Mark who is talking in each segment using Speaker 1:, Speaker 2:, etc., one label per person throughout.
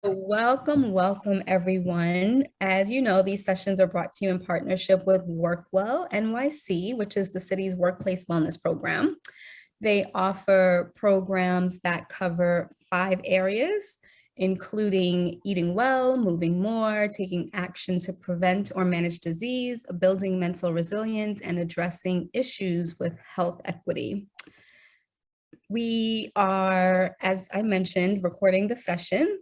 Speaker 1: Welcome everyone. As you know, these sessions are brought to you in partnership with WorkWell NYC, which is the city's workplace wellness program. They offer programs that cover 5 areas, including eating well, moving more, taking action to prevent or manage disease, building mental resilience, and addressing issues with health equity. We are, as I mentioned, recording the session.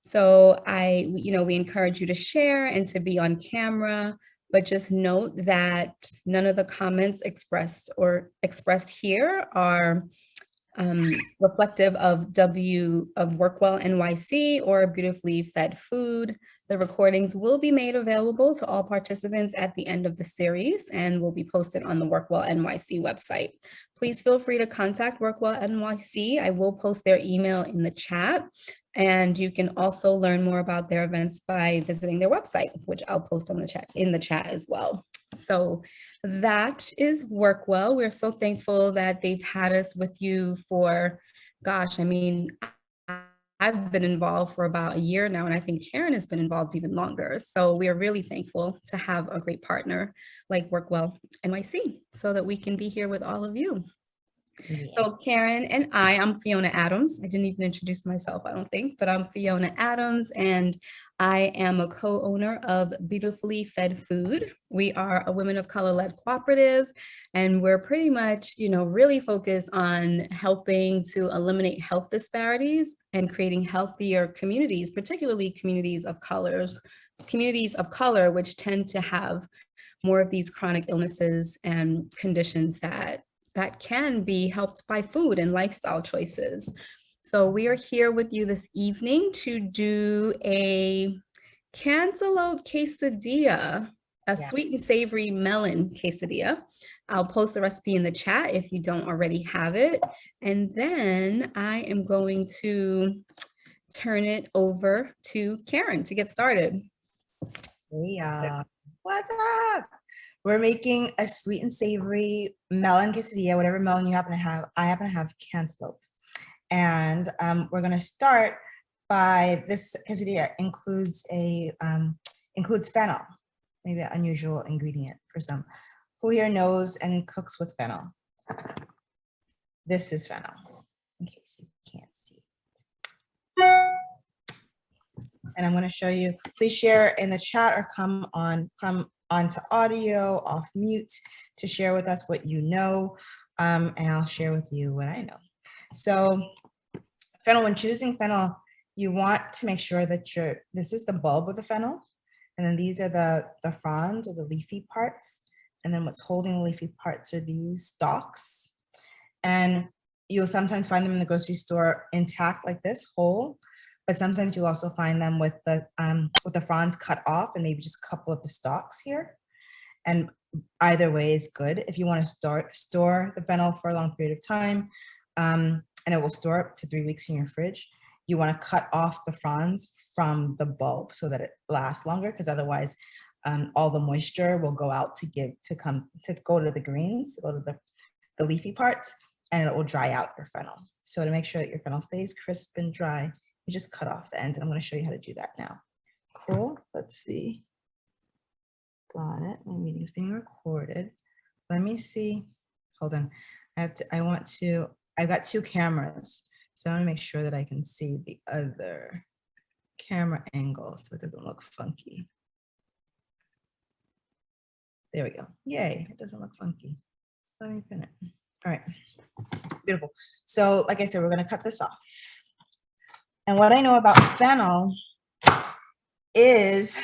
Speaker 1: So we encourage you to share and to be on camera, but just note that none of the comments expressed here are reflective of WorkWell NYC or Beautifully Fed Food. The recordings will be made available to all participants at the end of the series and will be posted on the WorkWell NYC website. Please feel free to contact WorkWell NYC. I will post their email in the chat. And you can also learn more about their events by visiting their website, which I'll post in the chat as well. So that is WorkWell. We're so thankful that they've had us with you for, gosh, I mean, I've been involved for about a year now, and I think Karen has been involved even longer. So we are really thankful to have a great partner like WorkWell NYC so that we can be here with all of you. Yeah. So Karen and I'm Fiona Adams. I didn't even introduce myself, I don't think, but I'm Fiona Adams, and I am a co-owner of Beautifully Fed Food. We are a women of color-led cooperative, and we're pretty much, really focused on helping to eliminate health disparities and creating healthier communities, particularly communities of color, which tend to have more of these chronic illnesses and conditions that can be helped by food and lifestyle choices. So we are here with you this evening to do a Cantaloupe quesadilla, sweet and savory melon quesadilla. I'll post the recipe in the chat if you don't already have it. And then I am going to turn it over to Karen to get started.
Speaker 2: Yeah. What's up? We're making a sweet and savory melon quesadilla, whatever melon you happen to have. I happen to have cantaloupe. And we're going to start by, this quesadilla includes fennel, maybe an unusual ingredient for some. Who here knows and cooks with fennel? This is fennel, in case you can't see. And I'm going to show you. Please share in the chat or come onto audio, off mute, to share with us what you know, and I'll share with you what I know. So fennel, when choosing fennel, you want to make sure that this is the bulb of the fennel, and then these are the fronds or the leafy parts, and then what's holding the leafy parts are these stalks. And you'll sometimes find them in the grocery store intact like this, whole, but sometimes you'll also find them with the fronds cut off and maybe just a couple of the stalks here. And either way is good. If you want to store the fennel for a long period of time, and it will store up to 3 weeks in your fridge, you want to cut off the fronds from the bulb so that it lasts longer, because otherwise all the moisture will go out to go to the greens, go to the leafy parts, and it will dry out your fennel. So to make sure that your fennel stays crisp and dry, you just cut off the ends, and I'm going to show you how to do that now. Cool. Let's see. Got it. My meeting is being recorded. Let me see. Hold on. I've got 2 cameras, so I want to make sure that I can see the other camera angle so it doesn't look funky. There we go. Yay, it doesn't look funky. Let me pin it. All right. Beautiful. So like I said, we're going to cut this off. And what I know about fennel is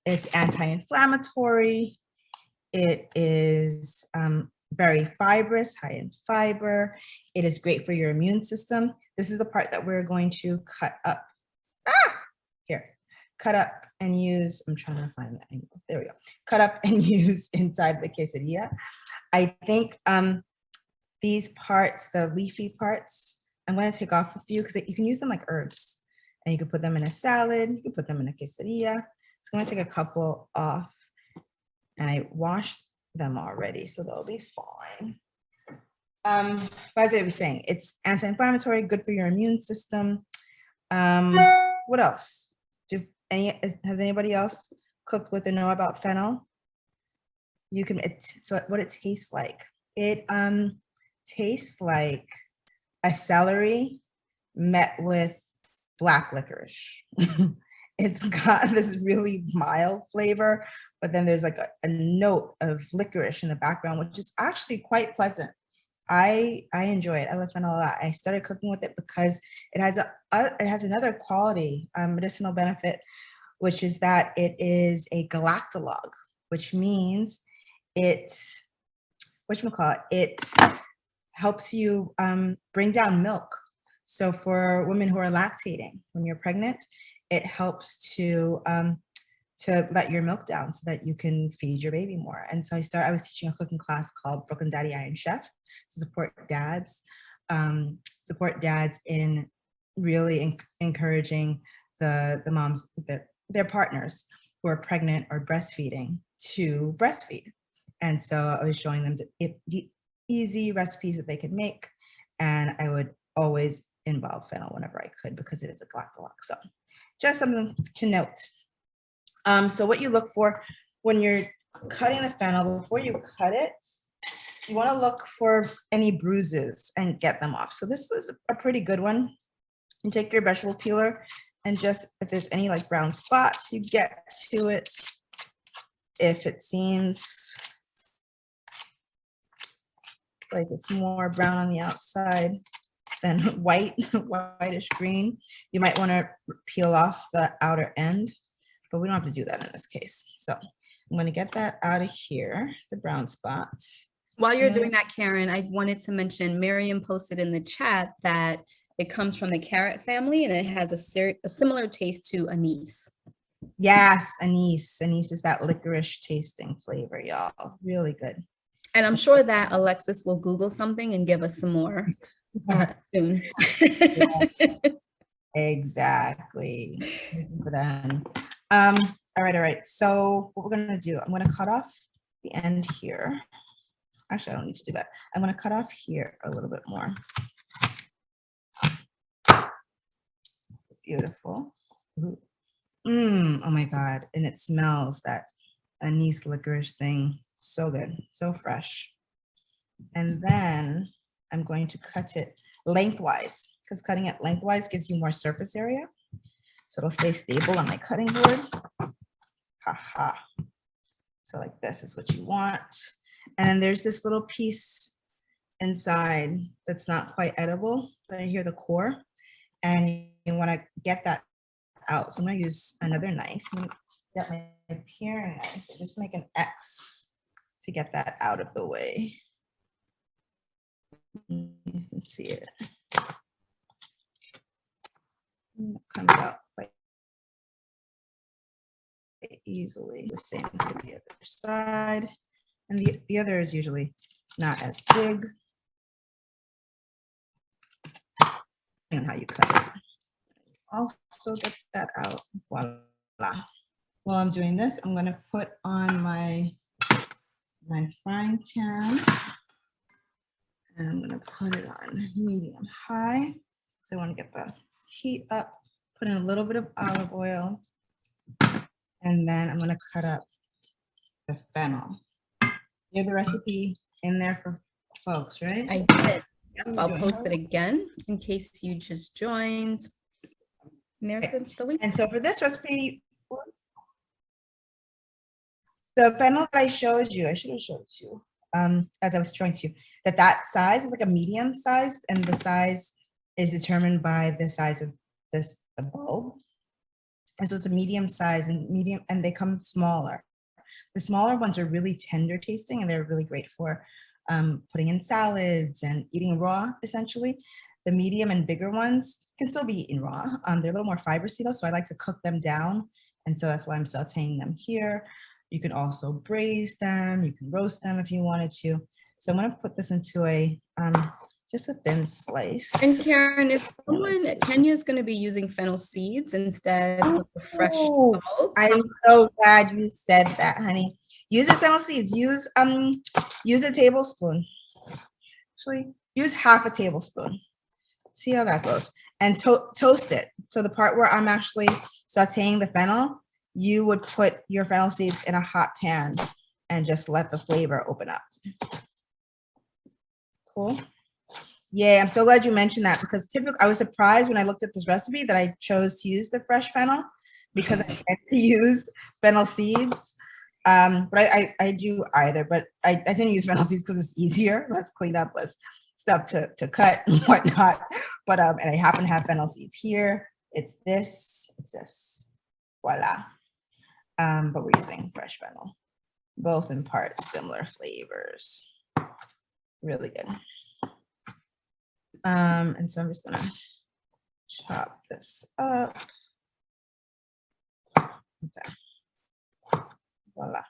Speaker 2: it's anti-inflammatory. It is very fibrous, high in fiber. It is great for your immune system. This is the part that we're going to cut up. Here, cut up and use, I'm trying to find the angle. There we go. Cut up and use inside the quesadilla. I think these parts, the leafy parts, I'm going to take off a few because you can use them like herbs, and you can put them in a salad. You can put them in a quesadilla. So I'm going to take a couple off, and I washed them already, so they'll be fine. But as I was saying, it's anti-inflammatory, good for your immune system. what else? Has anybody else cooked with or know about fennel? So what it tastes like. It tastes like a celery met with black licorice. It's got this really mild flavor, but then there's like a note of licorice in the background, which is actually quite pleasant. I enjoy it. I love fennel a lot. I started cooking with it because it has another quality, medicinal benefit, which is that it is a galactologue, which means it helps you bring down milk. So for women who are lactating, when you're pregnant, it helps to let your milk down so that you can feed your baby more. And so I was teaching a cooking class called Brooklyn Daddy Iron Chef to support dads in really encouraging the moms, their partners who are pregnant or breastfeeding to breastfeed. And so I was showing them the easy recipes that they could make. And I would always involve fennel whenever I could because it is a galactologue. So just something to note. So what you look for when you're cutting the fennel, before you cut it, you want to look for any bruises and get them off. So this is a pretty good one. You take your vegetable peeler and just, if there's any like brown spots, you get to it. If it seems like it's more brown on the outside than whitish green, you might want to peel off the outer end, but we don't have to do that in this case. So I'm going to get that out of here, the brown spots.
Speaker 1: While you're doing that, Karen, I wanted to mention Miriam posted in the chat that it comes from the carrot family and it has a similar taste to anise.
Speaker 2: Yes, anise. Anise is that licorice tasting flavor, y'all. Really good.
Speaker 1: And I'm sure that Alexis will Google something and give us some more soon.
Speaker 2: Exactly. All right. So what we're gonna do, I'm gonna cut off the end here. Actually, I don't need to do that. I'm gonna cut off here a little bit more. Beautiful. Ooh. Oh my God. And it smells that anise licorice thing. So good, so fresh. And then I'm going to cut it lengthwise because cutting it lengthwise gives you more surface area. So it'll stay stable on my cutting board. Ha. So like this is what you want. And then there's this little piece inside that's not quite edible, but I hear the core and you want to get that out. So I'm going to use another knife. I'm going to get my paring knife, just make an X to get that out of the way. You can see it. It comes out quite easily. The same to the other side. And the other is usually not as big. And how you cut it. Also get that out. Voila. While I'm doing this, I'm going to put on my frying pan. And I'm going to put it on medium high. So I want to get the heat up, put in a little bit of olive oil. And then I'm going to cut up the fennel. You have the recipe in there for folks, right?
Speaker 1: I did. Yep, I'll post it again in case you just joined. And there's the link.
Speaker 2: And so for this recipe, the fennel that I showed you, I should have showed you as I was showing to you, that size is like a medium size, and the size is determined by the size of the bulb. And so it's a medium size and they come smaller. The smaller ones are really tender tasting and they're really great for putting in salads and eating raw, essentially. The medium and bigger ones can still be eaten raw. They're a little more fibrous though, so I like to cook them down. And so that's why I'm sauteing them here. You can also braise them. You can roast them if you wanted to. So I'm going to put this into just a thin slice.
Speaker 1: And Karen, if Kenya's going to be using fennel seeds instead of the fresh bulb.
Speaker 2: I'm so glad you said that, honey. Use the fennel seeds. Use a tablespoon. Actually, use half a tablespoon. See how that goes. and toast it. So the part where I'm actually sauteing the fennel, you would put your fennel seeds in a hot pan and just let the flavor open up. Cool. Yeah, I'm so glad you mentioned that, because typically I was surprised when I looked at this recipe that I chose to use the fresh fennel, because I tend to use fennel seeds. But I do either, but I tend to use fennel seeds because it's easier, less clean up, less stuff to cut and whatnot. But and I happen to have fennel seeds here. It's this, voila. But we're using fresh fennel, both in part similar flavors. Really good. And so I'm just gonna chop this up. Okay. Voila.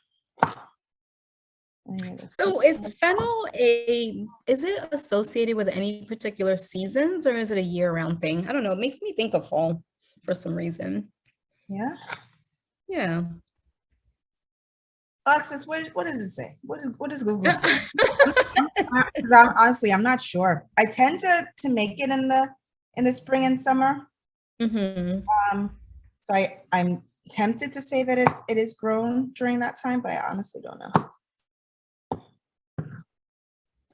Speaker 1: So is fennel is it associated with any particular seasons, or is it a year-round thing? I don't know. It makes me think of fall for some reason.
Speaker 2: Yeah.
Speaker 1: Yeah.
Speaker 2: Alexis, what does it say? What does Google say? Honestly, I'm not sure. I tend to make it in the spring and summer.
Speaker 1: Mm-hmm.
Speaker 2: So I'm tempted to say that it is grown during that time, but I honestly don't know.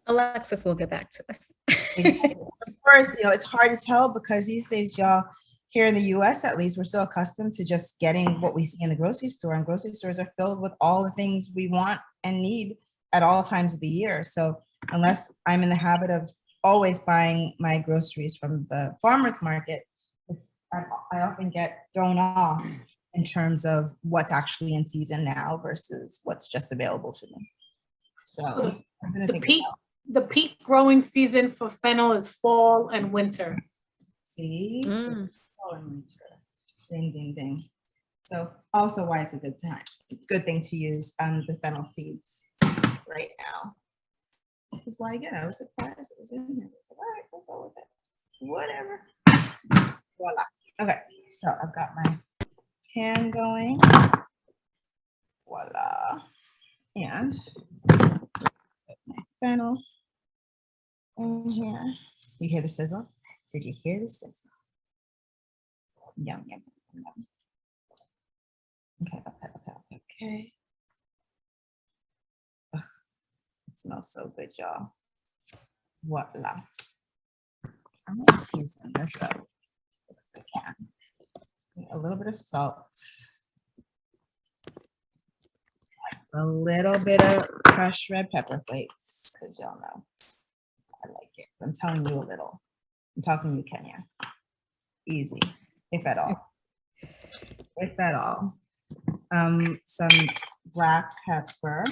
Speaker 1: Alexis will get back to us.
Speaker 2: Of course, it's hard to tell because these days, y'all, here in the US at least, we're so accustomed to just getting what we see in the grocery store, and grocery stores are filled with all the things we want and need at all times of the year. So unless I'm in the habit of always buying my groceries from the farmer's market, I often get thrown off in terms of what's actually in season now versus what's just available to me. So I'm gonna think
Speaker 3: the peak growing season for fennel is fall and winter.
Speaker 2: See, fall and winter. Ding, ding, ding. So also why it's a good thing to use the fennel seeds right now. This is why, again, I was surprised it was in here. I was like, all right, we'll go with it. Whatever. Voila. Okay, so I've got my pan going. Voila. And put my fennel in here. You hear the sizzle? Did you hear the sizzle? Yum, yum, yum. Okay. Oh, it smells so good, y'all. Voila. I'm gonna season this up as I can. A little bit of salt. A little bit of crushed red pepper flakes, because y'all know I like it. I'm telling you a little. I'm talking to you, Kenya. Easy, if at all. If at all. Some black pepper,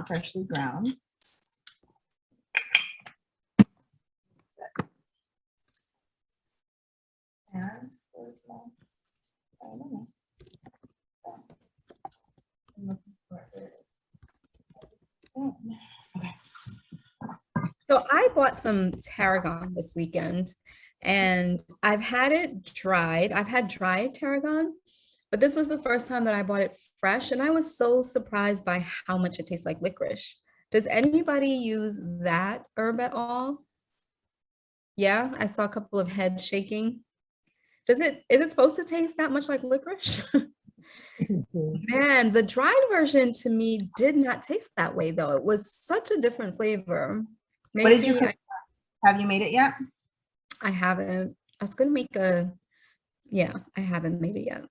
Speaker 2: freshly ground. And I don't know. Okay.
Speaker 1: So I bought some tarragon this weekend, and I've had it dried. I've had dried tarragon, but this was the first time that I bought it fresh, and I was so surprised by how much it tastes like licorice. Does anybody use that herb at all? Yeah, I saw a couple of heads shaking. Is it supposed to taste that much like licorice? Man, the dried version to me did not taste that way though. It was such a different flavor.
Speaker 2: What did you cook? Have you made it yet?
Speaker 1: I haven't. I was gonna make yeah, I haven't made it yet.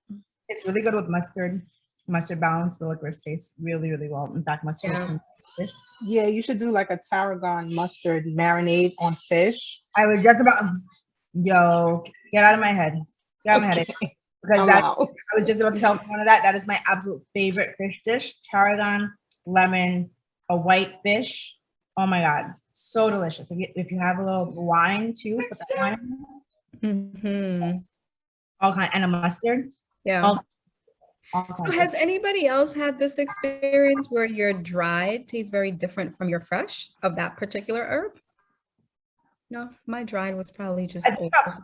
Speaker 2: It's really good with mustard. Mustard balance the licorice taste really, really well. In fact, mustard is fish.
Speaker 4: Yeah, you should do like a tarragon mustard marinade on fish.
Speaker 2: I was just about, yo, get out of my head. Get out of my head. Because I was just about to tell one of that. That is my absolute favorite fish dish. Tarragon, lemon, a white fish. Oh my God, so delicious. If you have a little wine too, put that wine in. All kind, and a mustard.
Speaker 1: Yeah. So has anybody else had this experience where your dried tastes very different from your fresh of that particular herb? No, my dried was probably just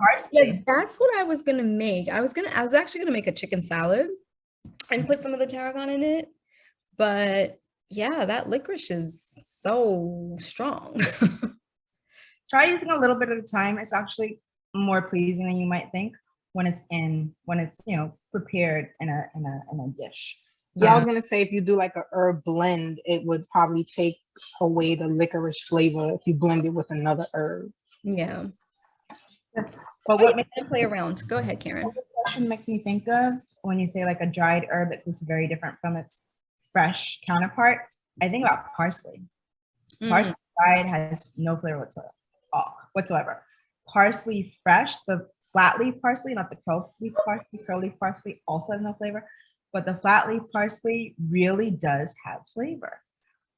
Speaker 2: parsley.
Speaker 1: That's what I was gonna make. I was actually gonna make a chicken salad and put some of the tarragon in it, but yeah, that licorice is so strong.
Speaker 2: Try using a little bit at a time. It's actually more pleasing than you might think when it's prepared in a dish.
Speaker 4: Yeah, I was gonna say if you do like a herb blend, it would probably take away the licorice flavor if you blend it with another herb.
Speaker 1: Yeah.
Speaker 2: But what makes
Speaker 1: play around? Go ahead, Karen.
Speaker 2: the question makes me think of when you say like a dried herb that tastes very different from its fresh counterpart, I think about parsley. Parsley dried has no flavor whatsoever. Parsley fresh, the flat leaf parsley, not the curly leaf parsley also has no flavor, but the flat leaf parsley really does have flavor.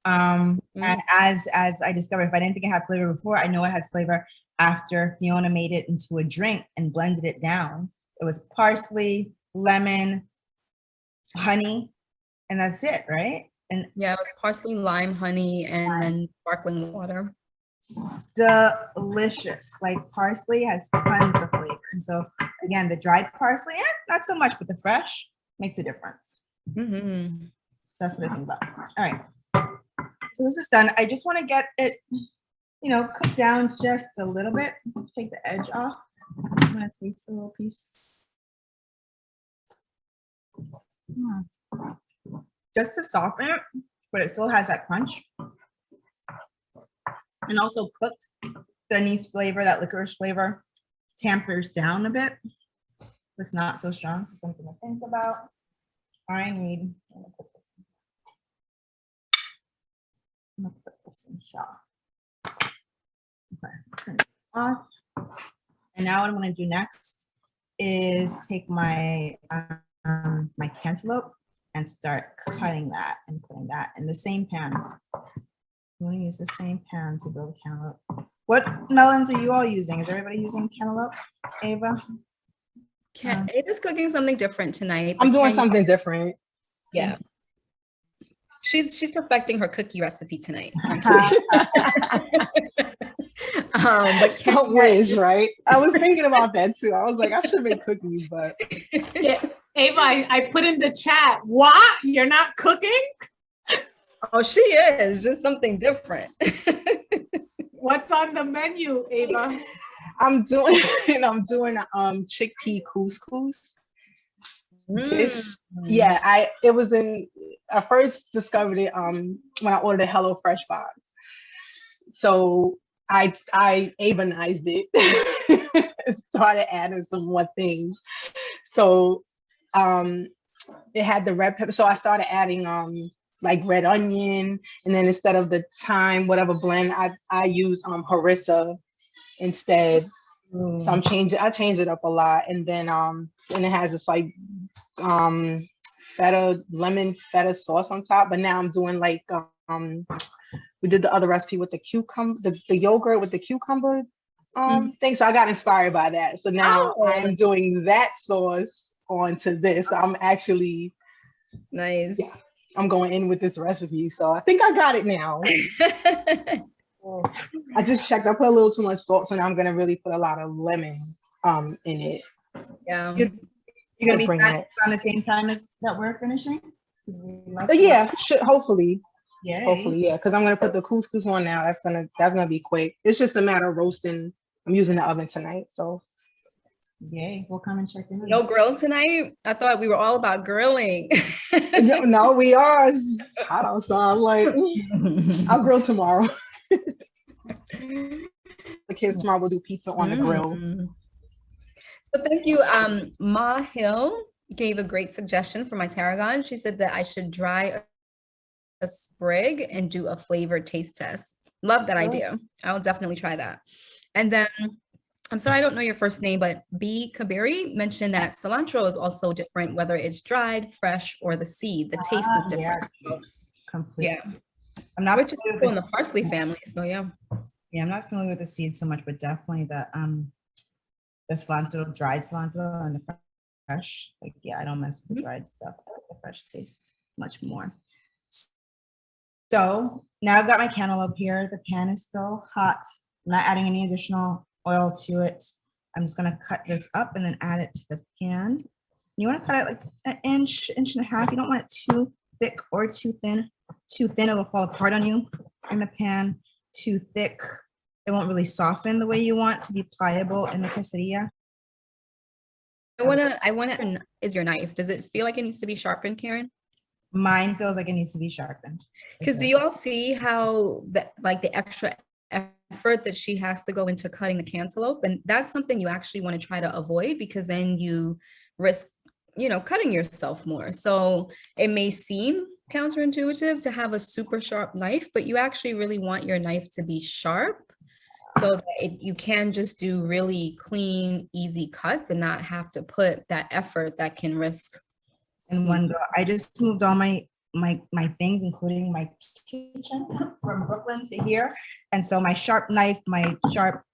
Speaker 2: And as I discovered, if I didn't think it had flavor before, I know it has flavor after Fiona made it into a drink and blended it down. It was parsley, lemon, honey, and that's it, right? And
Speaker 1: yeah, it was parsley, lime, honey, and then sparkling water.
Speaker 2: Delicious. Like parsley has tons of flavor. And so again, the dried parsley, not so much, but the fresh makes a difference. That's what I think about. All right. So this is done. I just want to get it, cooked down just a little bit. Take the edge off. I'm gonna take a little piece. Just to soften it, but it still has that punch. And also cooked, the anise flavor, that licorice flavor, tampers down a bit. It's not so strong, so something to think about. I'm gonna put this in shop. Okay, turn it off. And now what I'm gonna do next is take my my cantaloupe and start cutting that and putting that in the same pan. I'm gonna use the same pan to build cantaloupe. What melons are you all using? Is everybody using cantaloupe? Ava?
Speaker 1: Ava's cooking something different tonight.
Speaker 4: I'm doing something different.
Speaker 1: Yeah. She's perfecting her cookie recipe tonight. But
Speaker 4: Don't wish, right? I was thinking about that too. I was like, I should make cookies, but
Speaker 3: Yeah, Ava, I put in the chat. What? You're not cooking?
Speaker 1: oh, she is just something different.
Speaker 3: What's on the menu, Ava?
Speaker 4: I'm doing chickpea couscous dish. Yeah, I first discovered it when I ordered a HelloFresh box. So I Avanized it, started adding some more things. So it had the red pepper. So I started adding like red onion, and then instead of the thyme, whatever blend, I use harissa instead. So I change it up a lot, and then and it has this like lemon feta sauce on top. But now I'm doing like we did the other recipe with the cucumber, the yogurt with the cucumber thing. So I got inspired by that. So now I'm doing that sauce onto this. I'm actually
Speaker 1: nice.
Speaker 4: Yeah, I'm going in with this recipe. So I think I got it now. I just checked. I put a little too much salt, so now I'm gonna really put a lot of lemon in it.
Speaker 1: Yeah.
Speaker 2: You're gonna be done on the same time as that we're finishing?
Speaker 4: Yeah, hopefully.
Speaker 2: Yeah.
Speaker 4: Hopefully, yeah. Because I'm gonna put the couscous on now. That's gonna be quick. It's just a matter of roasting. I'm using the oven tonight, so.
Speaker 2: Yay, we'll come and check in.
Speaker 1: No grill tonight? I thought we were all about grilling.
Speaker 4: No, we are. It's hot outside. I'm like, I'll grill tomorrow. The kids tomorrow will do pizza on the grill.
Speaker 1: So thank you. Ma Hill gave a great suggestion for my tarragon. She said that I should dry a sprig and do a flavored taste test. Love that idea. I'll definitely try that. And then, I'm sorry, I don't know your first name, but B. Kabiri mentioned that cilantro is also different, whether it's dried, fresh, or the seed. The taste is different.
Speaker 2: Yeah, completely.
Speaker 1: Yeah.
Speaker 2: I'm not
Speaker 1: Which is cool in the parsley family, so yeah.
Speaker 2: Yeah, I'm not familiar with the seed so much, but definitely the cilantro, dried cilantro, and the fresh. Like, yeah, I don't mess with the dried stuff. I like the fresh taste much more. So now I've got my cantaloupe here. The pan is still hot. I'm not adding any additional oil to it. I'm just gonna cut this up and then add it to the pan. You wanna cut it like an inch, inch and a half. You don't want it too thick or too thin. Too thin, it will fall apart on you in the pan. Too thick, it won't really soften the way you want to be pliable in the quesadilla.
Speaker 1: I wanna, is your knife, does it feel like it needs to be sharpened, Karen?
Speaker 2: Mine feels like it needs to be sharpened.
Speaker 1: Because do you all see how that, like the extra effort that she has to go into cutting the cantaloupe? And that's something you actually want to try to avoid, because then you risk, cutting yourself more. So it may seem counterintuitive to have a super sharp knife, but you actually really want your knife to be sharp, so that you can just do really clean, easy cuts and not have to put that effort that can risk.
Speaker 2: in one go. I just moved all my things, including my kitchen, from Brooklyn to here. And so my sharp knife sharpener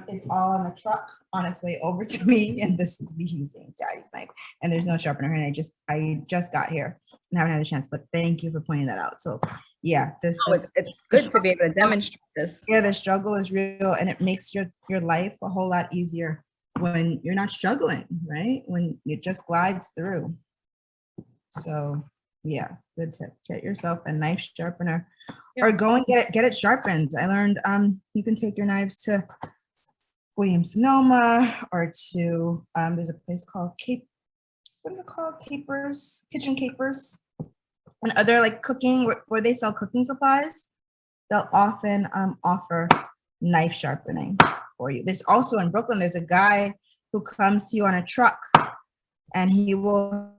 Speaker 2: is all in the truck on its way over to me. And this is me using Daddy's knife. And there's no sharpener. And I just got here and haven't had a chance, but thank you for pointing that out. So yeah, it's
Speaker 1: good to be able to demonstrate this.
Speaker 2: Yeah, the struggle is real, and it makes your life a whole lot easier when you're not struggling, right? When it just glides through. So yeah, good tip. Get yourself a knife sharpener, or go and get it sharpened. I learned you can take your knives to Williams Sonoma, or to there's a place called Capers, Kitchen Capers, and other like cooking where they sell cooking supplies. They'll often offer knife sharpening for you. There's also in Brooklyn, there's a guy who comes to you on a truck, and he will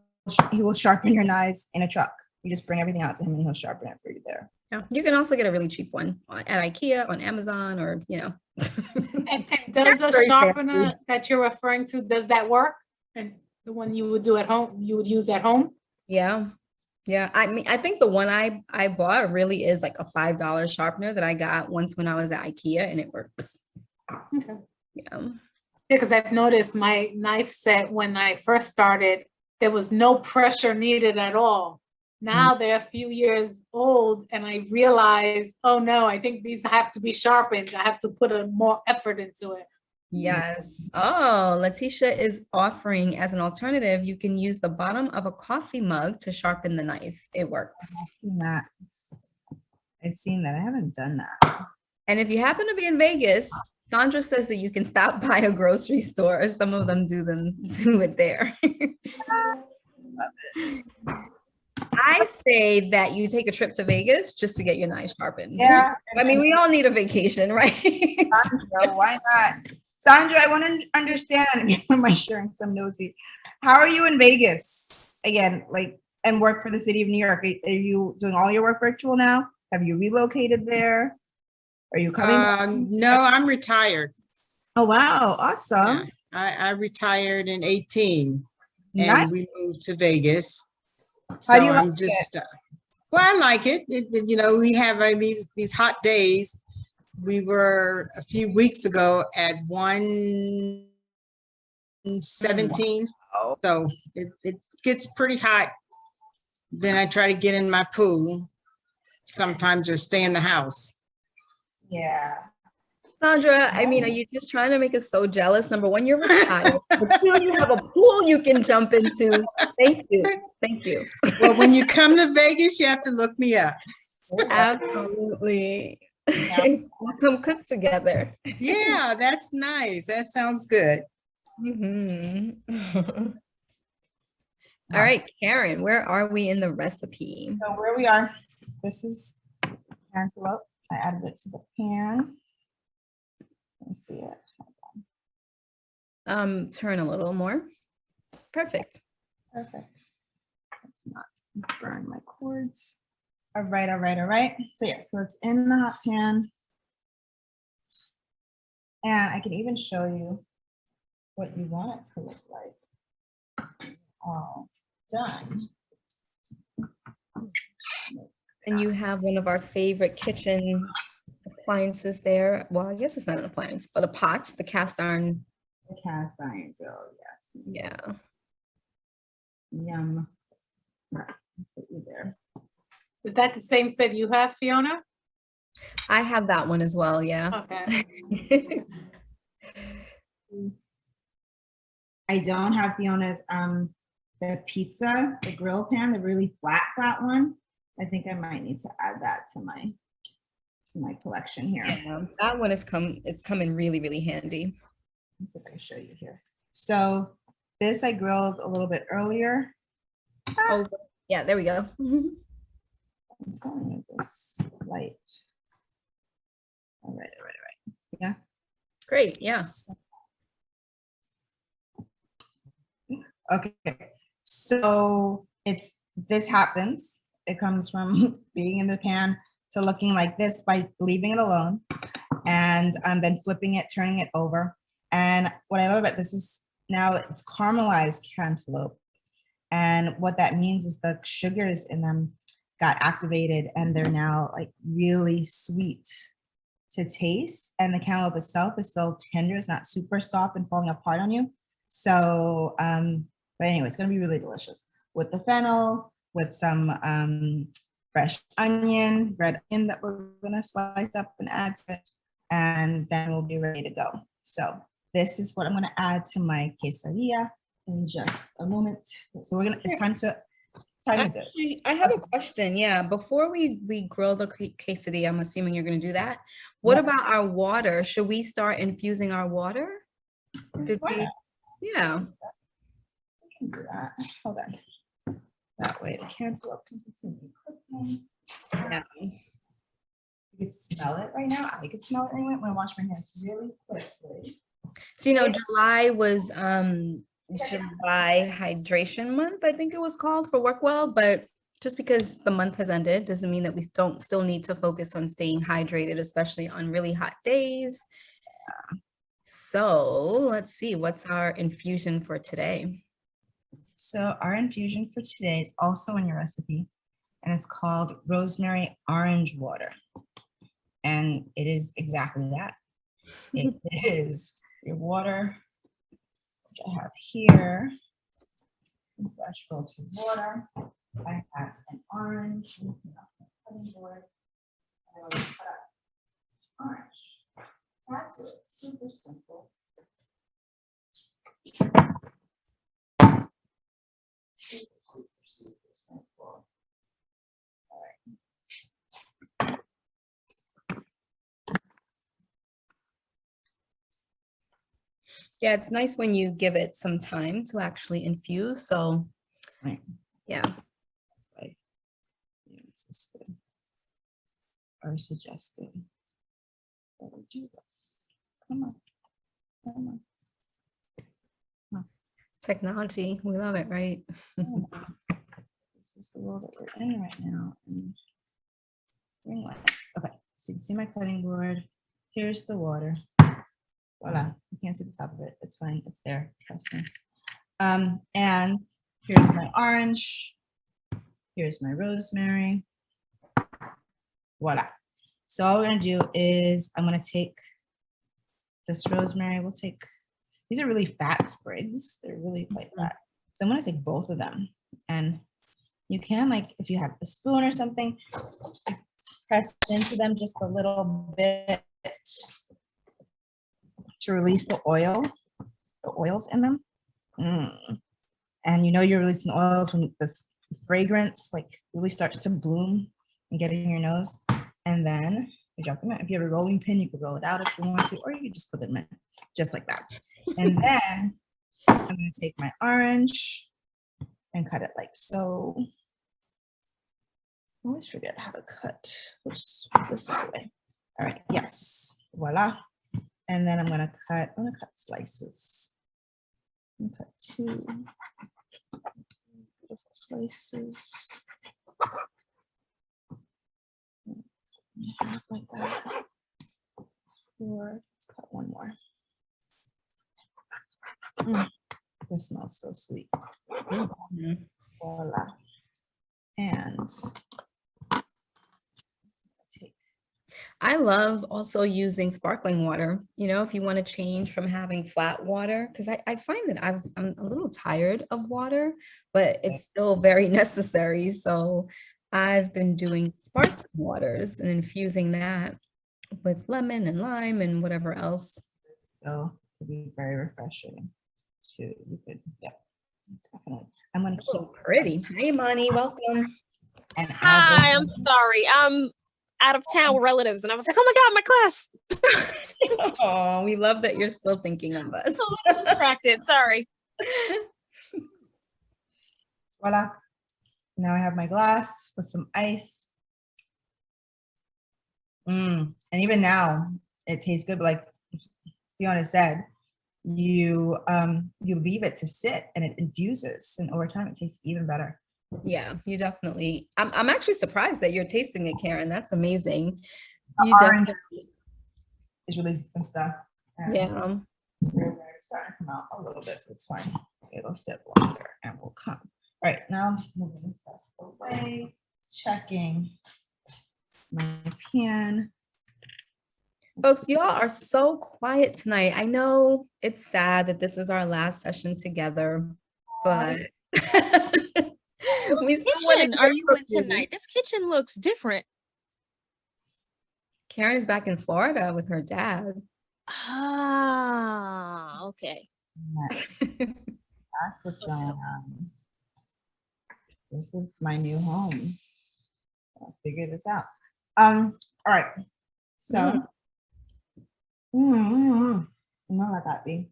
Speaker 2: sharpen your knives in a truck. You just bring everything out to him and he'll sharpen it for you there.
Speaker 1: Yeah. You can also get a really cheap one at IKEA, on Amazon, or
Speaker 3: And does the sharpener that you're referring to, does that work? And the one you would do at home, you would use at home?
Speaker 1: Yeah. I mean, I think the one I bought really is like a $5 sharpener that I got once when I was at IKEA, and it works.
Speaker 3: Okay.
Speaker 1: Yeah.
Speaker 3: Because I've noticed my knife set, when I first started, there was no pressure needed at all. Now they're a few years old, and I realize, oh no, I think these have to be sharpened. I have to put more effort into it.
Speaker 1: Yes. Oh, Letitia is offering as an alternative, you can use the bottom of a coffee mug to sharpen the knife. It works.
Speaker 2: I've seen that. I haven't done that.
Speaker 1: And if you happen to be in Vegas, Sandra says that you can stop by a grocery store. Some of them do it there. I say that you take a trip to Vegas just to get your knife sharpened.
Speaker 2: Yeah.
Speaker 1: I mean, we all need a vacation, right?
Speaker 2: Sandra, why not? Sandra, I want to understand, am I sharing some nosy? How are you in Vegas? Again, and work for the city of New York. Are you doing all your work virtual now? Have you relocated there? Are you coming?
Speaker 5: No, I'm retired.
Speaker 2: Oh, wow. Awesome.
Speaker 5: Yeah, I retired in 18 and
Speaker 2: Nice.
Speaker 5: we moved to Vegas. So
Speaker 2: How do you
Speaker 5: I'm
Speaker 2: like
Speaker 5: just, well, I like it. We have these hot days. We were a few weeks ago at 117.
Speaker 2: Oh.
Speaker 5: So it gets pretty hot. Then I try to get in my pool sometimes, or stay in the house.
Speaker 2: Yeah.
Speaker 1: Sandra, I mean, are you just trying to make us so jealous? Number one, you're retired. But two, you have a pool you can jump into. Thank you. Thank you.
Speaker 5: Well, when you come to Vegas, you have to look me up.
Speaker 1: Absolutely.
Speaker 2: Yeah.
Speaker 1: We'll come cook together.
Speaker 5: Yeah, that's nice. That sounds good.
Speaker 1: Mhm. All right, Karen, where are we in the recipe?
Speaker 2: So where we are, this is cantaloupe. I added it to the pan. Let me see it.
Speaker 1: Turn a little more. Perfect.
Speaker 2: Perfect. Let's not burn my cords. All right, all right, all right. So yeah, so it's in the hot pan. And I can even show you what you want it to look like. All done.
Speaker 1: And you have one of our favorite kitchen appliances there. Well, I guess it's not an appliance, but a pot, the cast iron.
Speaker 2: The cast iron grill, yes.
Speaker 1: Yeah.
Speaker 2: Yum. Right, put you there.
Speaker 3: Is that the same set you have, Fiona?
Speaker 1: I have that one as well. Yeah.
Speaker 3: Okay.
Speaker 2: I don't have Fiona's the pizza, the grill pan, the really flat one. I think I might need to add that to my to my collection here.
Speaker 1: Yeah, that one it's coming really, really handy.
Speaker 2: Let's see if I can show you here. So this I grilled a little bit earlier.
Speaker 1: Oh, yeah, there we go.
Speaker 2: I'm just going to make this light. All right. Yeah.
Speaker 1: Great, yeah.
Speaker 2: Okay. So this happens. It comes from being in the pan to looking like this by leaving it alone and then flipping it, turning it over. And what I love about this is now it's caramelized cantaloupe. And what that means is the sugars in them got activated and they're now like really sweet to taste. And the cantaloupe itself is still tender. It's not super soft and falling apart on you. So, but anyway, it's gonna be really delicious with the fennel, with some fresh onion, red onion that we're gonna slice up and add to it. And then we'll be ready to go. So this is what I'm gonna add to my quesadilla in just a moment. So it's time to, is it?
Speaker 1: Actually, I have a question. Yeah, before we grill the quesadilla, I'm assuming you're going to do that. What
Speaker 2: Yeah.
Speaker 1: about our water? Should we start infusing our water? Should
Speaker 2: Why
Speaker 1: we-
Speaker 2: not?
Speaker 1: Yeah.
Speaker 2: I can do that. Hold on. That way the cantaloupe can continue cooking.
Speaker 1: Yeah.
Speaker 2: You can smell it right now. I can smell it anyway. I'm gonna wash my hands really quickly.
Speaker 1: So, July was July Hydration Month, I think it was called, for WorkWell, but just because the month has ended doesn't mean that we don't still need to focus on staying hydrated, especially on really hot days. So let's see, what's our infusion for today?
Speaker 2: So our infusion for today is also in your recipe, and it's called rosemary orange water. And it is exactly that. It is your water, which I have here. Fresh filtered water. I have an orange. Cutting board. I want to cut up orange. That's it. Super simple. Super simple. All right.
Speaker 1: Yeah, it's nice when you give it some time to actually infuse. So,
Speaker 2: Right.
Speaker 1: yeah.
Speaker 2: That's why your sister are suggesting that we do this. Come on. Come on.
Speaker 1: Technology, we love it, right?
Speaker 2: Come on. This is the world that we're in right now. And ring lights. Okay, so you can see my cutting board. Here's the water. Voila. You can't see the top of it. It's fine. It's there. Trust me. And here's my orange. Here's my rosemary. Voila. So all we're gonna do is I'm gonna take this rosemary. We'll take, these are really fat sprigs. They're really quite fat. So I'm gonna take both of them, and you can, like, if you have a spoon or something, press into them just a little bit to release the oils in them. And you're releasing the oils when this fragrance like really starts to bloom and get in your nose. And then you drop them in. If you have a rolling pin, you could roll it out if you want to, or you can just put them in just like that. And then I'm going to take my orange and cut it like so. I always forget how to cut. This is the way. All right, yes, voila. And then I'm gonna cut slices. I'm gonna cut 2 beautiful slices. Half like that. That's 4. Let's cut 1 more. This smells so sweet. Voila. And
Speaker 1: I love also using sparkling water, if you want to change from having flat water, because I find that I'm a little tired of water, but it's still very necessary. So I've been doing sparkling waters and infusing that with lemon and lime and whatever else.
Speaker 2: Still could be very refreshing. You could, yeah, definitely. I'm gonna keep
Speaker 1: Pretty. Hey, Imani, welcome.
Speaker 2: and
Speaker 6: Hi, I'm sorry. out of town with relatives, and I was like, oh my God, my class.
Speaker 1: Oh, we love that you're still thinking of us.
Speaker 6: A little distracted. Sorry.
Speaker 2: Voila. Now I have my glass with some ice. And even now it tastes good, but like Fiona said, you leave it to sit and it infuses, and over time it tastes even better.
Speaker 1: Yeah, you definitely. I'm actually surprised that you're tasting it, Karen. That's amazing.
Speaker 2: The
Speaker 1: You
Speaker 2: orange
Speaker 1: definitely.
Speaker 2: is releasing some stuff.
Speaker 1: Yeah.
Speaker 2: It's starting to come out a little bit. It's fine. It'll sit longer and will come. All right, now moving stuff away, checking my pan.
Speaker 1: Folks, y'all are so quiet tonight. I know it's sad that this is our last session together, but
Speaker 6: Whose
Speaker 1: we still wanna
Speaker 6: kitchen are you
Speaker 1: hear
Speaker 6: in
Speaker 1: from you.
Speaker 6: tonight? This kitchen looks different.
Speaker 1: Karen is back in Florida with her dad.
Speaker 6: Ah, okay.
Speaker 2: That's what's going on. This is my new home. I'll figure this out. All right. So, no, let that be.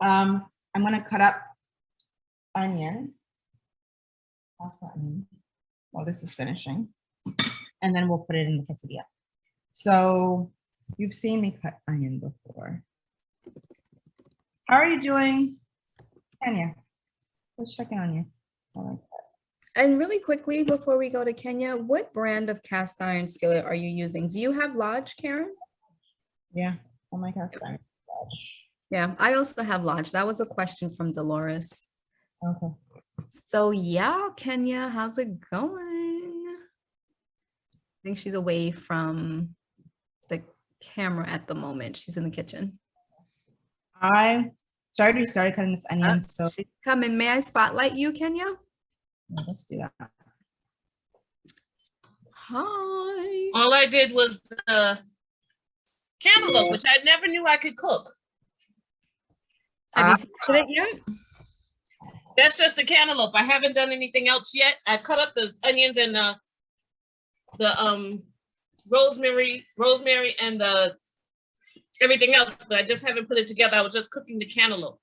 Speaker 2: I'm gonna cut up onion. While this is finishing, and then we'll put it in the quesadilla. So you've seen me cut onion before. How are you doing, Kenya? Let's check in on you. All right.
Speaker 1: And really quickly, before we go to Kenya, what brand of cast iron skillet are you using? Do you have Lodge, Karen?
Speaker 2: Yeah, oh my cast iron.
Speaker 1: Yeah, I also have Lodge. That was a question from Dolores.
Speaker 2: Okay.
Speaker 1: So yeah, Kenya, how's it going? I think she's away from the camera at the moment. She's in the kitchen.
Speaker 2: I already started cutting this onion, so
Speaker 1: She's coming. May I spotlight you, Kenya?
Speaker 2: yeah, let's do that.
Speaker 1: Hi.
Speaker 7: All I did was the cantaloupe, which I never knew I could cook.
Speaker 1: Have you tasted it yet?
Speaker 7: That's just the cantaloupe. I haven't done anything else yet. I cut up the onions and the rosemary and the everything else, but I just haven't put it together. I was just cooking the cantaloupe.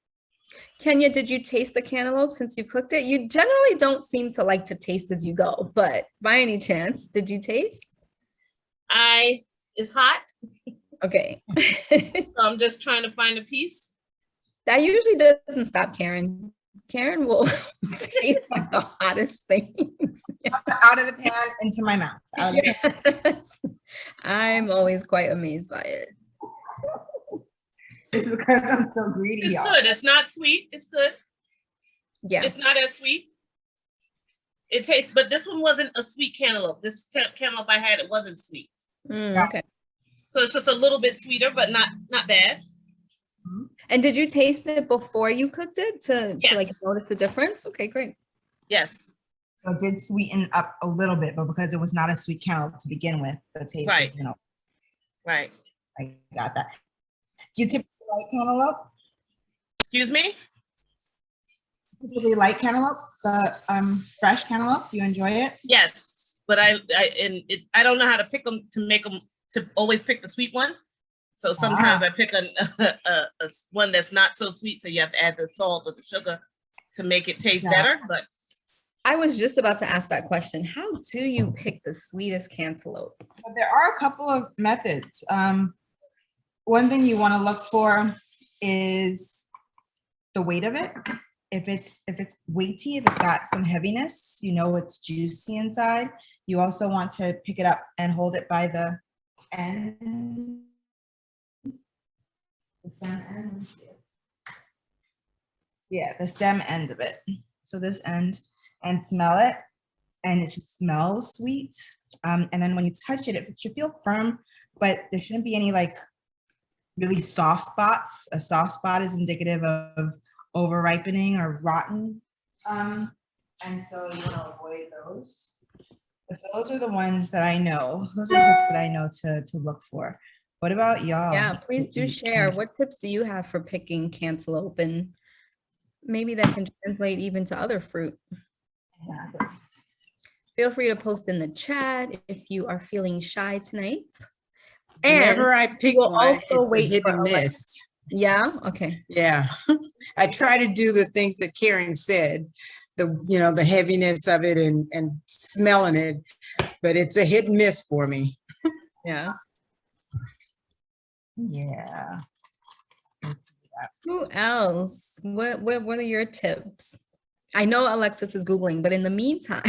Speaker 1: Kenya, did you taste the cantaloupe since you cooked it? You generally don't seem to like to taste as you go, but by any chance, did you taste?
Speaker 7: It's hot,
Speaker 1: Okay.
Speaker 7: so I'm just trying to find a piece.
Speaker 1: That usually doesn't stop Karen. Karen will taste like the hottest things.
Speaker 2: Out of the pan into my mouth. Out of the pan.
Speaker 1: Yes. I'm always quite amazed by it.
Speaker 2: It's because I'm so greedy.
Speaker 7: It's
Speaker 2: y'all.
Speaker 7: good. It's not sweet. It's good.
Speaker 1: Yeah.
Speaker 7: It's not as sweet. It tastes, but this one wasn't a sweet cantaloupe. This cantaloupe I had, it wasn't sweet.
Speaker 1: Okay.
Speaker 7: So it's just a little bit sweeter, but not bad.
Speaker 1: And did you taste it before you cooked it to like
Speaker 7: Yes.
Speaker 1: notice the difference? Okay, great.
Speaker 7: Yes.
Speaker 2: So it did sweeten up a little bit, but because it was not a sweet cantaloupe to begin with, the taste,
Speaker 7: Right.
Speaker 2: is,
Speaker 7: Right.
Speaker 2: I got that. Do you typically like cantaloupe?
Speaker 7: Excuse me?
Speaker 2: Typically like cantaloupe, the fresh cantaloupe? Do you enjoy it?
Speaker 7: Yes. But I don't know how to pick them to make them to always pick the sweet one. So sometimes I pick a one that's not so sweet. So you have to add the salt or the sugar to make it taste better. But
Speaker 1: I was just about to ask that question. How do you pick the sweetest cantaloupe?
Speaker 2: But there are a couple of methods. One thing you want to look for is the weight of it. If it's weighty, if it's got some heaviness, it's juicy inside. You also want to pick it up and hold it by the end. The stem end. Yeah, the stem end of it. So this end, and smell it, and it should smell sweet. And then when you touch it, it should feel firm, but there shouldn't be any like really soft spots. A soft spot is indicative of over ripening or rotten. And so you want to avoid those. But those are the ones that I know. Those are the tips that I know to look for. What about y'all?
Speaker 1: Yeah, please do share. What tips do you have for picking cantaloupe? And maybe that can translate even to other fruit. Feel free to post in the chat if you are feeling shy tonight. And
Speaker 5: Whenever I pick
Speaker 1: we'll
Speaker 5: one,
Speaker 1: also
Speaker 5: it's a
Speaker 1: wait
Speaker 5: hit
Speaker 1: for
Speaker 5: and
Speaker 1: Alexa.
Speaker 5: miss.
Speaker 1: Yeah, okay.
Speaker 5: Yeah. I try to do the things that Karen said, the heaviness of it and smelling it, but it's a hit and miss for me.
Speaker 1: Yeah.
Speaker 2: Yeah.
Speaker 1: Who else? What are your tips? I know Alexis is Googling, but in the meantime,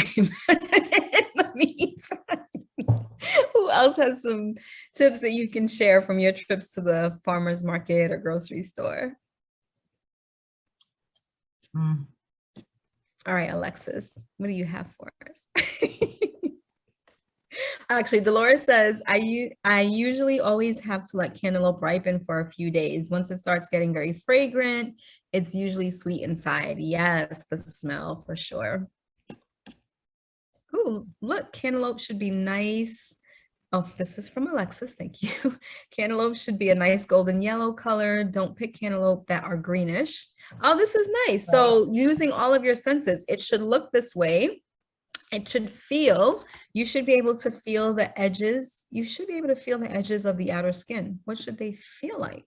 Speaker 1: who else has some tips that you can share from your trips to the farmer's market or grocery store?
Speaker 2: Mm.
Speaker 1: All right, Alexis, what do you have for us? Actually, Dolores says, I usually always have to let cantaloupe ripen for a few days. Once it starts getting very fragrant, it's usually sweet inside. Yes, the smell for sure. Oh, look, cantaloupe should be nice. Oh, this is from Alexis, thank you. Cantaloupe should be a nice golden yellow color. Don't pick cantaloupe that are greenish. Oh, this is nice. So using all of your senses, it should look this way. It should feel, you should be able to feel the edges. You should be able to feel the edges of the outer skin. What should they feel like?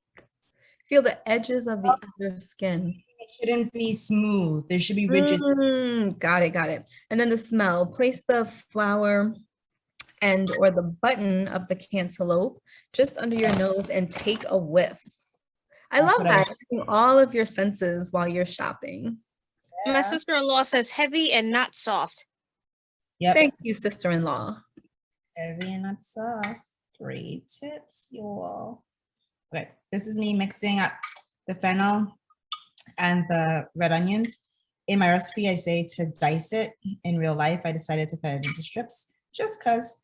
Speaker 1: Feel the edges of the outer skin.
Speaker 2: It shouldn't be smooth. There should be ridges.
Speaker 1: Got it. And then the smell, place the flower or the button of the cantaloupe just under your nose and take a whiff. I
Speaker 2: That's
Speaker 1: love
Speaker 2: what
Speaker 1: that, using all of your senses while you're shopping.
Speaker 6: My sister-in-law says heavy and not soft.
Speaker 2: Yep.
Speaker 1: Thank you, sister-in-law.
Speaker 2: Heavy and not soft. Great tips, you all. Okay, this is me mixing up the fennel and the red onions. In my recipe, I say to dice it. In real life, I decided to cut it into strips just because.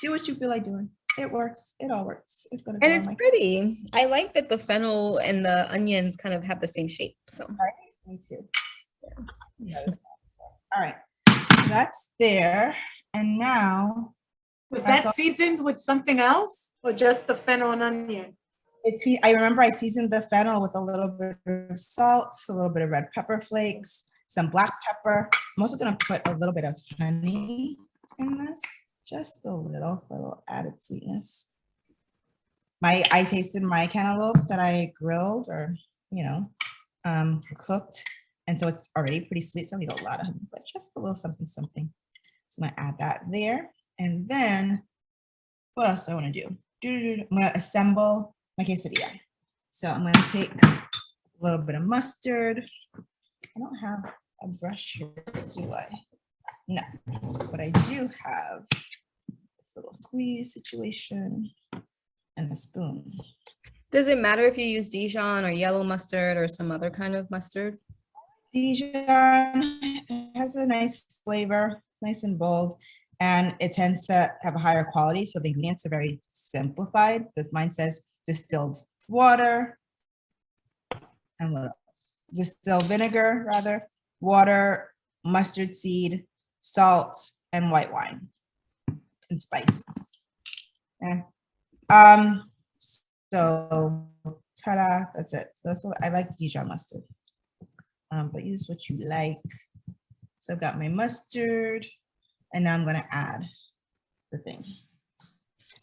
Speaker 2: Do what you feel like doing. It works. It all works. It's gonna.
Speaker 1: And it's pretty. I like that the fennel and the onions kind of have the same shape. So.
Speaker 2: Me too. Yeah. All right, that's there. And now.
Speaker 3: Was
Speaker 2: That's
Speaker 3: that
Speaker 2: all.
Speaker 3: seasoned with something else or just the fennel and onion?
Speaker 2: I remember I seasoned the fennel with a little bit of salt, a little bit of red pepper flakes, some black pepper. I'm also gonna put a little bit of honey in this, just a little for a little added sweetness. I tasted my cantaloupe that I grilled or, cooked. And so it's already pretty sweet. So I need a lot of honey, but just a little something. So I'm gonna add that there. And then what else do I wanna do? I'm gonna assemble my quesadilla. So I'm gonna take a little bit of mustard. I don't have a brush here, do I? No, but I do have this little squeeze situation and a spoon.
Speaker 1: Does it matter if you use Dijon or yellow mustard or some other kind of mustard?
Speaker 2: Dijon has a nice flavor, nice and bold, and it tends to have a higher quality. So the ingredients are very simplified. Mine says distilled water and what else? Distilled vinegar, rather, water, mustard seed, salt, and white wine and spices. Okay. So ta-da, that's it. So that's what I like, Dijon mustard. But use what you like. So I've got my mustard, and now I'm gonna add the thing.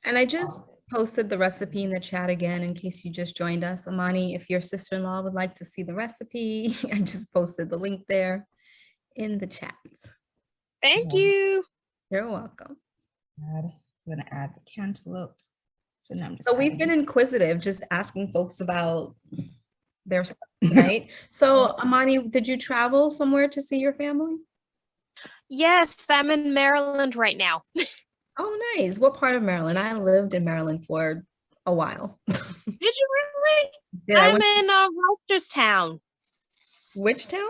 Speaker 1: And I just posted the recipe in the chat again in case you just joined us. Amani, if your sister-in-law would like to see the recipe, I just posted the link there in the chat.
Speaker 6: Thank you.
Speaker 1: You're welcome.
Speaker 2: I'm gonna add the cantaloupe. So now I'm just.
Speaker 1: So we've been inquisitive, just asking folks about their stuff tonight. So Amani, did you travel somewhere to see your family?
Speaker 6: Yes, I'm in Maryland right now.
Speaker 1: Oh, nice. What part of Maryland? I lived in Maryland for a while.
Speaker 6: Did you really?
Speaker 1: Yeah,
Speaker 6: I'm in Reisterstown.
Speaker 1: Which town?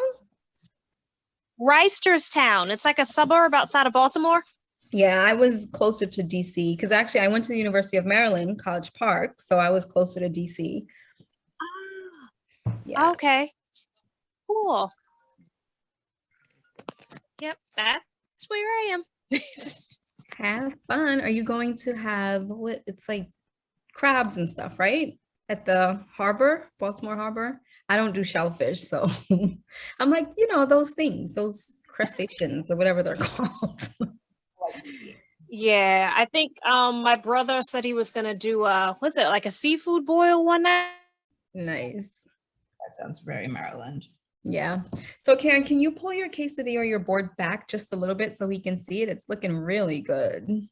Speaker 6: Reisterstown. It's like a suburb outside of Baltimore.
Speaker 1: Yeah, I was closer to DC because actually I went to the University of Maryland, College Park, so I was closer to DC. Yeah.
Speaker 6: Okay. Cool. Yep, that's where I am.
Speaker 1: Have fun. Are you going to have what? It's like crabs and stuff, right? At the harbor, Baltimore Harbor. I don't do shellfish, so I'm like, those things, those crustaceans or whatever they're called.
Speaker 6: Yeah, I think my brother said he was gonna do what's it, like a seafood boil one night?
Speaker 1: Nice.
Speaker 2: That sounds very Maryland.
Speaker 1: Yeah. So Karen, can you pull your quesadilla or your board back just a little bit so we can see it? It's looking really good.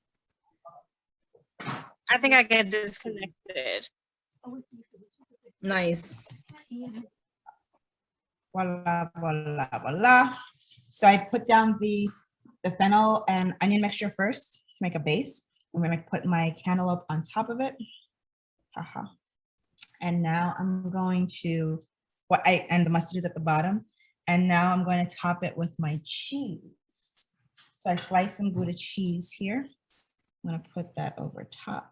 Speaker 6: I think I get disconnected.
Speaker 1: Nice.
Speaker 2: Voila, voila, voila. So I put down the fennel and onion mixture first to make a base. I'm gonna put my cantaloupe on top of it. Haha. And now I'm going to, and the mustard is at the bottom. And now I'm going to top it with my cheese. So I slice some Gouda cheese here. I'm gonna put that over top.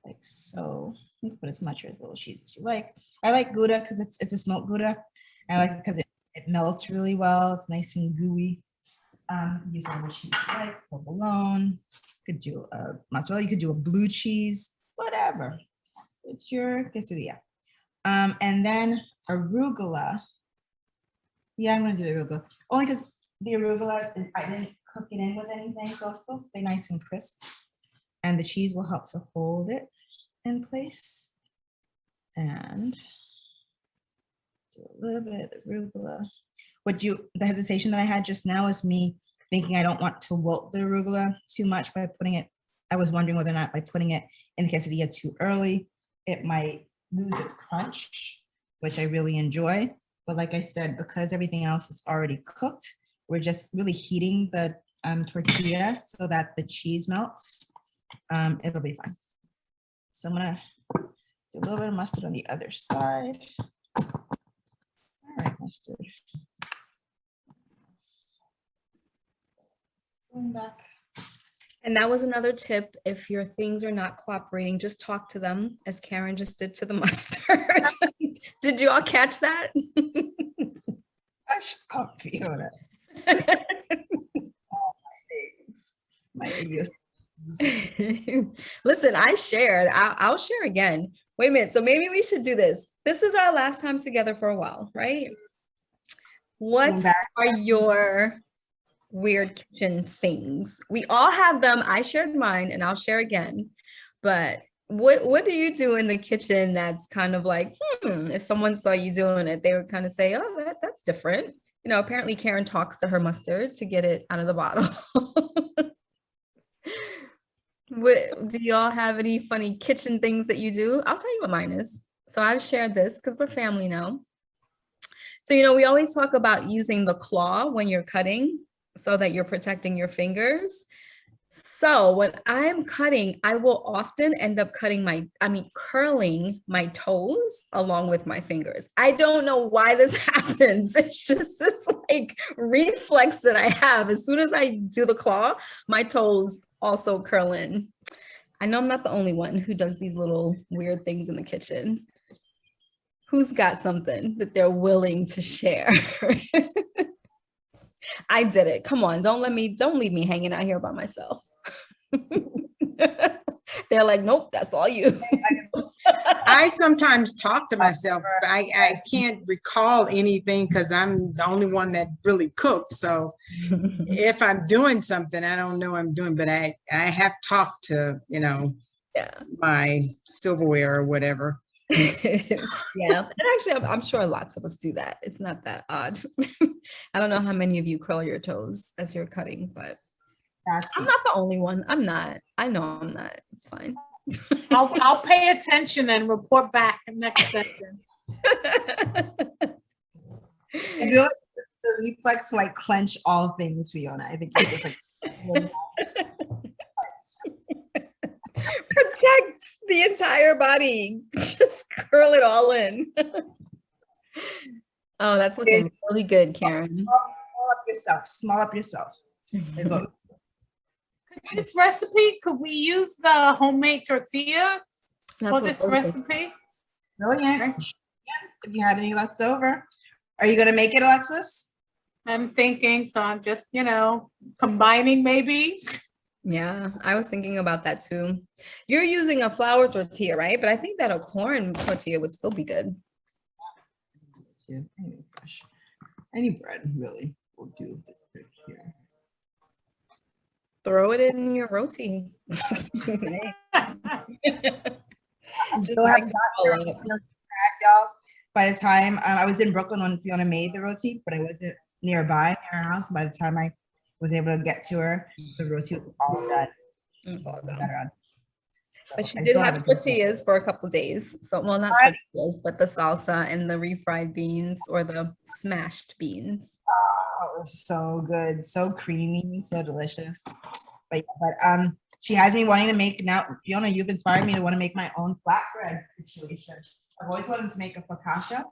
Speaker 2: Like so. You can put as much or as little cheese as you like. I like Gouda because it's a smoked Gouda. I like it because it melts really well. It's nice and gooey. Use whatever cheese you like, provolone. Could do a mozzarella. You could do a blue cheese, whatever. It's your quesadilla. And then arugula. Yeah, I'm gonna do the arugula. Only because the arugula, I didn't cook it in with anything, so it'll still stay nice and crisp. And the cheese will help to hold it in place. And do a little bit of the arugula. The hesitation that I had just now is me thinking I don't want to wilt the arugula too much by putting it. I was wondering whether or not by putting it in the quesadilla too early, it might lose its crunch, which I really enjoy. But like I said, because everything else is already cooked, we're just really heating the tortilla so that the cheese melts. It'll be fine. So I'm gonna do a little bit of mustard on the other side. All right, mustard. Going back.
Speaker 1: And that was another tip. If your things are not cooperating, just talk to them, as Karen just did to the mustard. Did you all catch that?
Speaker 2: I can't feel that. My idiots.
Speaker 1: Listen, I shared. I'll share again. Wait a minute. So maybe we should do this. This is our last time together for a while, right? What are your weird kitchen things? We all have them. I shared mine and I'll share again. But what do you do in the kitchen that's kind of like, if someone saw you doing it, they would kind of say, oh, that's different. You know, apparently Karen talks to her mustard to get it out of the bottle. Do y'all have any funny kitchen things that you do? I'll tell you what mine is. So I've shared this because we're family now. So, you know, we always talk about using the claw when you're cutting so that you're protecting your fingers. So when I'm cutting, I will often end up curling my toes along with my fingers. I don't know why this happens. It's just this like reflex that I have. As soon as I do the claw, my toes also curl in. I know I'm not the only one who does these little weird things in the kitchen. Who's got something that they're willing to share? I did it. Come on, don't leave me hanging out here by myself. They're like, nope, that's all you.
Speaker 5: I sometimes talk to myself. I can't recall anything because I'm the only one that really cooked. So if I'm doing something, I don't know I'm doing, but I have talked to, my silverware or whatever.
Speaker 1: Yeah, and actually I'm sure lots of us do that. It's not that odd. I don't know how many of you curl your toes as you're cutting, but I'm not the only one. I'm not. I know I'm not. It's fine.
Speaker 3: I'll pay attention and report back next session.
Speaker 2: I feel like the reflex like clench all things, Fiona. I think it's just like
Speaker 1: protect the entire body. Just curl it all in. Oh, that's looking really good, Karen.
Speaker 2: Small up yourself. Is what
Speaker 3: this recipe, could we use the homemade tortillas for this recipe?
Speaker 2: Brilliant. If you had any left over. Are you going to make it, Alexis?
Speaker 3: I'm thinking, so I'm just, combining maybe.
Speaker 1: Yeah, I was thinking about that too. You're using a flour tortilla, right? But I think that a corn tortilla would still be good.
Speaker 2: Any bread really will do here.
Speaker 1: Throw it in your roti.
Speaker 2: I
Speaker 1: Just
Speaker 2: still haven't
Speaker 1: make
Speaker 2: got
Speaker 1: it
Speaker 2: there.
Speaker 1: all up.
Speaker 2: Y'all. By the time I was in Brooklyn when Fiona made the roti, but I wasn't near her house. By the time I was able to get to her, the roti was all done.
Speaker 1: It's all done.
Speaker 2: Got her on.
Speaker 1: But she
Speaker 2: I
Speaker 1: did
Speaker 2: still
Speaker 1: have
Speaker 2: haven't tasted it.
Speaker 1: tortillas for a couple days. So, well, not
Speaker 2: Right.
Speaker 1: tortillas, but the salsa and the refried beans or the smashed beans.
Speaker 2: Oh, it was so good, so creamy, so delicious. But she has me wanting to make now. Fiona, you've inspired me to want to make my own flatbread situation. I've always wanted to make a focaccia.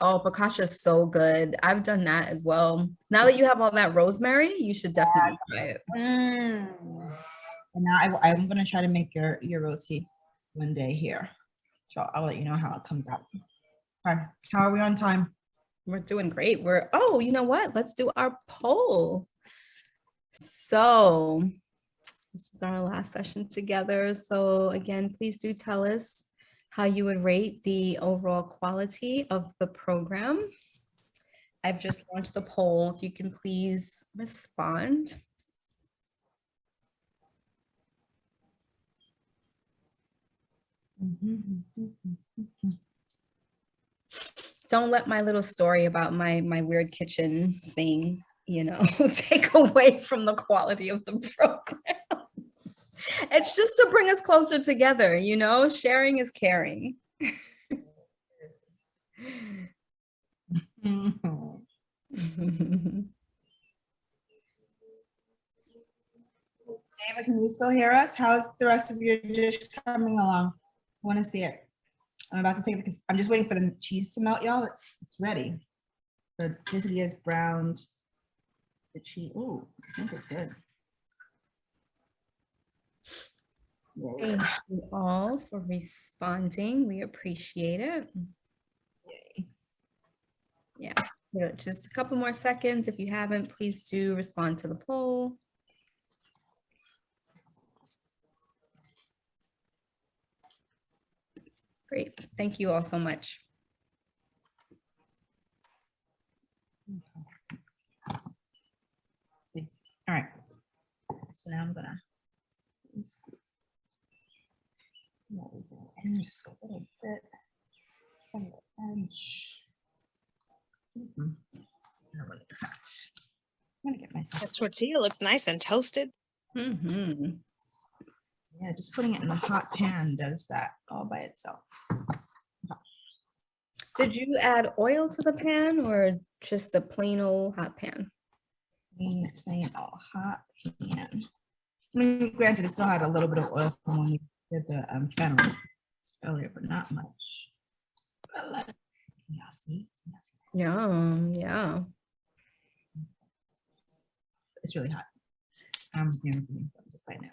Speaker 1: Oh, focaccia is so good. I've done that as well. Now that you have all that rosemary, you should definitely try it.
Speaker 3: Mm.
Speaker 2: And now I'm gonna try to make your roti one day here. So I'll let you know how it comes out. Okay, how are we on time?
Speaker 1: We're doing great. Oh, you know what? Let's do our poll. So this is our last session together. So again, please do tell us how you would rate the overall quality of the program. I've just launched the poll. If you can please respond. Don't let my little story about my weird kitchen thing, take away from the quality of the program. It's just to bring us closer together, sharing is caring.
Speaker 2: Ava, can you still hear us? How's the rest of your dish coming along? I want to see it. I'm about to take it because I'm just waiting for the cheese to melt, y'all. It's ready. The quesadilla is browned. The cheese, ooh, I think it's good.
Speaker 1: Thank you all for responding. We appreciate it.
Speaker 2: Yay.
Speaker 1: Yeah, just a couple more seconds. If you haven't, please do respond to the poll. Great. Thank you all so much.
Speaker 2: All right. So now I'm gonna and just a little bit on the edge. I'm gonna cut. I'm gonna get myself.
Speaker 6: That tortilla looks nice and toasted.
Speaker 1: Mhm.
Speaker 2: Yeah, just putting it in a hot pan does that all by itself.
Speaker 1: Did you add oil to the pan or just a plain old hot pan?
Speaker 2: Plain old hot pan. I mean, granted, it still had a little bit of oil from when we did the fennel earlier, but not much. Yeah, see?
Speaker 1: Yum, yeah.
Speaker 2: It's really hot. Right now.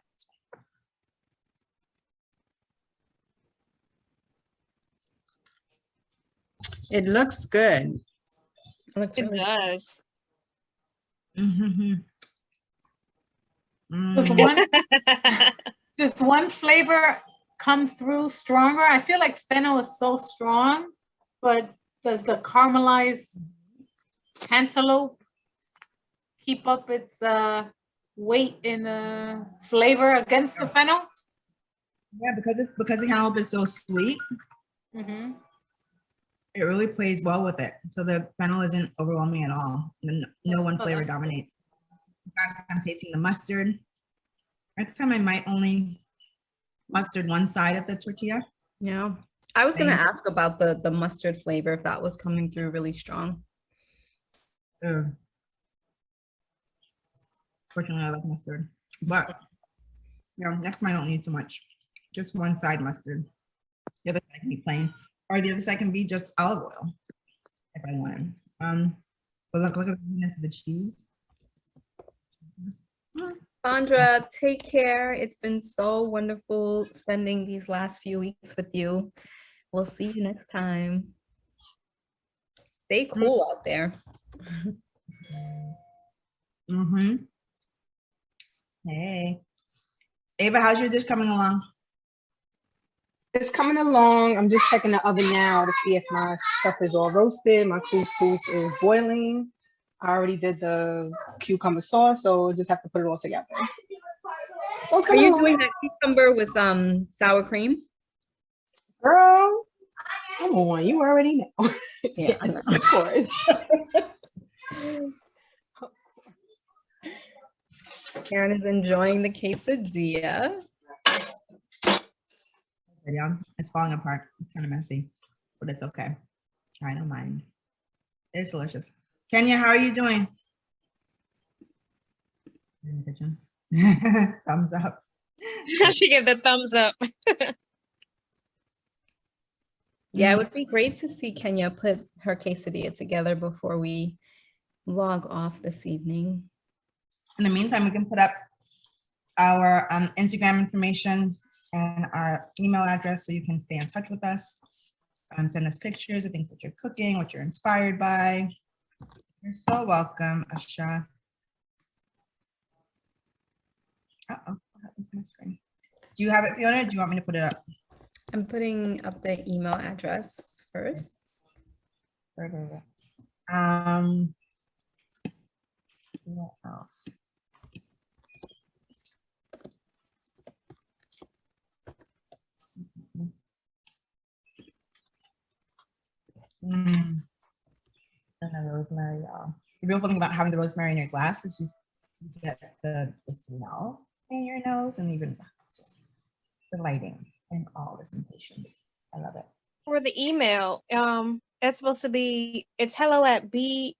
Speaker 5: It looks good.
Speaker 1: Looks
Speaker 6: It
Speaker 1: really
Speaker 6: does.
Speaker 2: Mm-hmm.
Speaker 3: Does one flavor come through stronger? I feel like fennel is so strong, but does the caramelized cantaloupe keep up its weight in flavor against the fennel?
Speaker 2: Yeah, because the cantaloupe is so sweet,
Speaker 3: Mm-hmm.
Speaker 2: it really plays well with it. So the fennel isn't overwhelming at all. No one flavor dominates. In fact, I'm tasting the mustard. Next time I might only mustard one side of the tortilla.
Speaker 1: Yeah. I was gonna ask about the mustard flavor, if that was coming through really strong.
Speaker 2: Fortunately, I like mustard. But next time I don't need too much. Just one side mustard. The other side can be plain. Or the other side can be just olive oil if I want it. But look at the goodness of the cheese.
Speaker 1: Sandra, take care. It's been so wonderful spending these last few weeks with you. We'll see you next time. Stay cool out there.
Speaker 2: Mm-hmm. Hey. Ava, how's your dish coming along?
Speaker 4: It's coming along. I'm just checking the oven now to see if my stuff is all roasted. My couscous is boiling. I already did the cucumber sauce, so just have to put it all together. What's
Speaker 1: Are
Speaker 4: going
Speaker 1: you
Speaker 4: on?
Speaker 1: doing that cucumber with sour cream?
Speaker 4: Girl, come on, you already know.
Speaker 1: Yeah.
Speaker 4: Yes, of course.
Speaker 1: Karen is enjoying the quesadilla.
Speaker 2: Yeah, it's falling apart. It's kind of messy, but it's okay. I don't mind. It's delicious. Kenya, how are you doing? In the kitchen. Thumbs up.
Speaker 6: She gave the thumbs up.
Speaker 1: Yeah, it would be great to see Kenya put her quesadilla together before we log off this evening.
Speaker 2: In the meantime, we can put up our Instagram information and our email address so you can stay in touch with us. Send us pictures of things that you're cooking, what you're inspired by. You're so welcome, Asha. Uh-oh, what happened to my screen? Do you have it, Fiona? Or do you want me to put it up?
Speaker 1: I'm putting up the email address first.
Speaker 2: What else? And the rosemary, y'all. The beautiful thing about having the rosemary in your glass is you get the smell in your nose and even just the lighting and all the sensations. I love it.
Speaker 6: For the email, it's supposed to be, it's hello@bffood.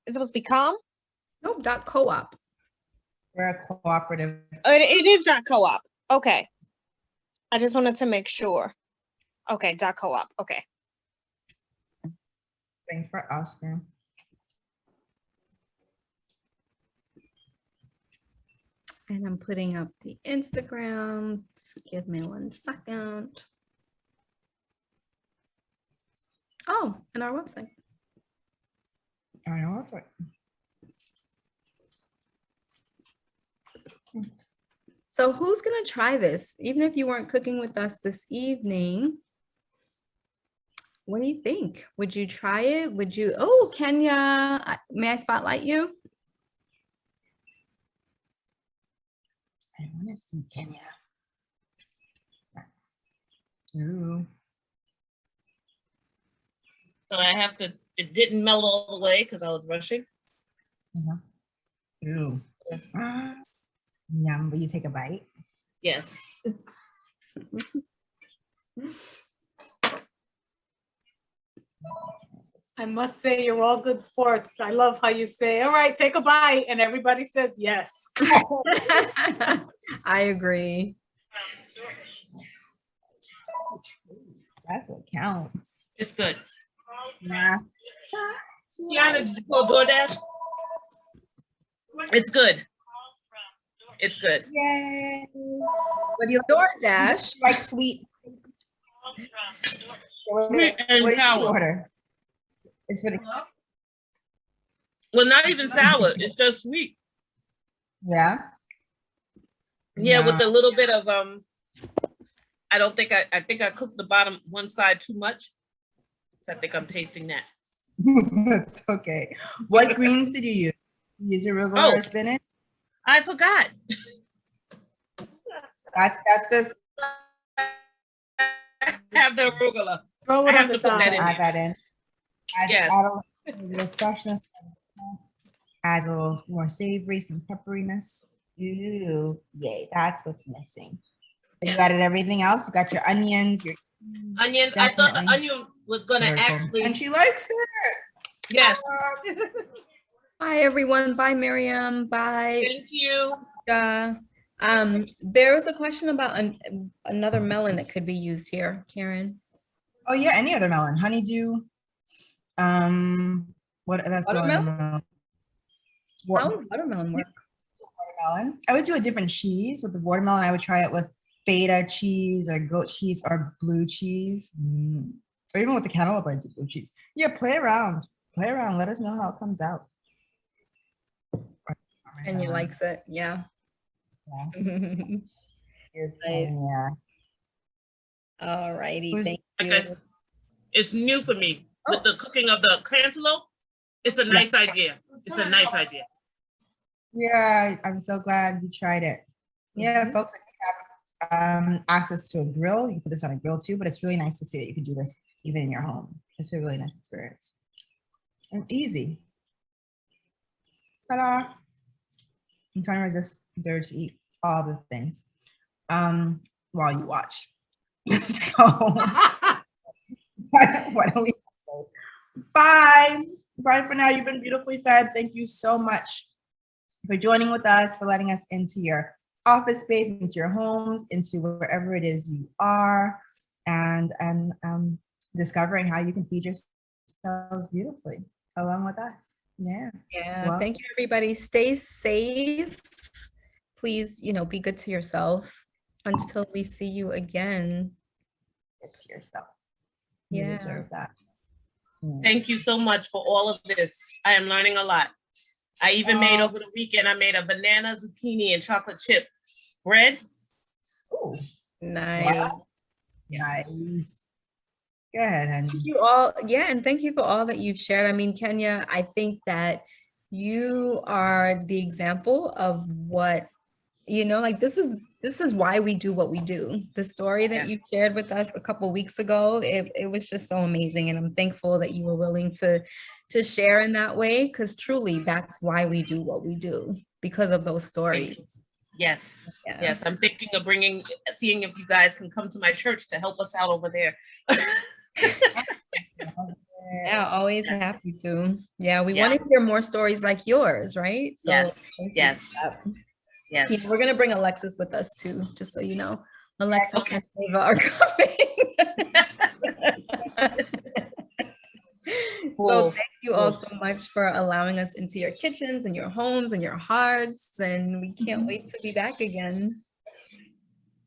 Speaker 6: It's supposed to be com?
Speaker 1: Nope, .coop.
Speaker 2: We're a cooperative.
Speaker 6: It is .coop. Okay. I just wanted to make sure. Okay, .coop. Okay.
Speaker 2: Thing for Oscar.
Speaker 1: And I'm putting up the Instagram. Give me 1 second. Oh, and our website.
Speaker 2: I know it's like
Speaker 1: So who's gonna try this? Even if you weren't cooking with us this evening, what do you think? Would you try it? Would you? Oh, Kenya, may I spotlight you?
Speaker 2: I want to see Kenya. Ooh.
Speaker 7: So I have to, it didn't melt all the way because I was rushing.
Speaker 2: Ooh. Yum. Will you take a bite?
Speaker 7: Yes.
Speaker 3: I must say, you're all good sports. I love how you say, all right, take a bite, and everybody says yes.
Speaker 1: I agree.
Speaker 2: That's what counts.
Speaker 7: It's good.
Speaker 2: Yeah.
Speaker 7: Kiana, did you call DoorDash? It's good. It's good.
Speaker 2: Yay. What do you
Speaker 1: DoorDash.
Speaker 2: like? Sweet.
Speaker 7: Sweet and
Speaker 2: What did you
Speaker 7: sour.
Speaker 2: order? It's for the
Speaker 7: Well, not even sour. It's just sweet.
Speaker 2: yeah.
Speaker 7: Yeah, with a little bit of I don't think I think I cooked the bottom one side too much. So I think I'm tasting that.
Speaker 2: That's okay. What greens did you use? Use arugula or spinach?
Speaker 7: I forgot.
Speaker 2: That's this.
Speaker 7: I have the arugula.
Speaker 3: Throw
Speaker 7: I
Speaker 3: it
Speaker 7: have
Speaker 3: on the
Speaker 7: to put that
Speaker 3: side.
Speaker 7: in.
Speaker 2: Add that in.
Speaker 7: Yes.
Speaker 2: Add a little freshness. Adds a little more savory, some pepperiness. Ooh, yay! That's what's missing. You
Speaker 7: Yes.
Speaker 2: added everything else. You got your onions. Your
Speaker 7: Onions. I thought the
Speaker 2: Definitely.
Speaker 7: onion was gonna
Speaker 2: Very cool.
Speaker 7: actually.
Speaker 2: And she likes it.
Speaker 7: Yes.
Speaker 1: Bye, everyone. Bye, Miriam. Bye.
Speaker 7: Thank you.
Speaker 1: There was a question about another melon that could be used here, Karen.
Speaker 2: Oh yeah, any other melon, honeydew. What? That's the
Speaker 1: Watermelon?
Speaker 2: melon.
Speaker 1: How would watermelon work?
Speaker 2: Watermelon. I would do a different cheese with the watermelon. I would try it with feta cheese or goat cheese or blue cheese. Or even with the cantaloupe, I do blue cheese. Yeah, play around. Play around. Let us know how it comes out.
Speaker 1: Kenya likes it. Yeah.
Speaker 2: Yeah.
Speaker 1: All righty.
Speaker 2: Who's-
Speaker 1: Thank
Speaker 7: Okay.
Speaker 1: you.
Speaker 7: It's new for me with the cooking of the cantaloupe. It's a nice idea. It's a nice idea.
Speaker 2: Yeah, I'm so glad you tried it. Yeah,
Speaker 1: Mhm.
Speaker 2: folks, if you have access to a grill, you can put this on a grill too, but it's really nice to see that you can do this even in your home. It's a really nice experience. And easy. Ta-da. I'm trying to resist the urge to eat all the things while you watch. So why don't we say bye? Bye for now. You've been beautifully fed. Thank you so much for joining with us, for letting us into your office space, into your homes, into wherever it is you are, and discovering how you can feed yourselves beautifully along with us. Yeah.
Speaker 1: Yeah,
Speaker 2: Well,
Speaker 1: thank you, everybody. Stay safe. Please, be good to yourself until we see you again.
Speaker 2: it's yourself. You
Speaker 1: Yeah.
Speaker 2: deserve that.
Speaker 7: Thank you so much for all of this. I am learning a lot. I even made over the weekend, I made a banana, zucchini, and chocolate chip bread.
Speaker 2: Ooh,
Speaker 1: Nice.
Speaker 2: nice. Go ahead, honey.
Speaker 1: Thank you all. Yeah, and thank you for all that you've shared. I mean, Kenya, I think that you are the example of what, like this is why we do what we do. The story that you shared with us a couple weeks ago, it was just so amazing. And I'm thankful that you were willing to share in that way, because truly that's why we do what we do, because of those stories.
Speaker 7: Yes.
Speaker 1: Yeah.
Speaker 7: Yes. I'm thinking of seeing if you guys can come to my church to help us out over there.
Speaker 1: Yeah, always happy to. Yeah, we
Speaker 7: Yeah.
Speaker 1: want to hear more stories like yours, right? So
Speaker 7: Yes.
Speaker 1: thank you for that.
Speaker 7: Yes.
Speaker 1: Yeah, we're gonna bring Alexis with us too, just so you know. Alexis
Speaker 7: Okay.
Speaker 1: and Ava are coming. So
Speaker 7: Cool.
Speaker 1: thank you all so much for allowing us into your kitchens and your homes and your hearts, and we can't wait to be back again.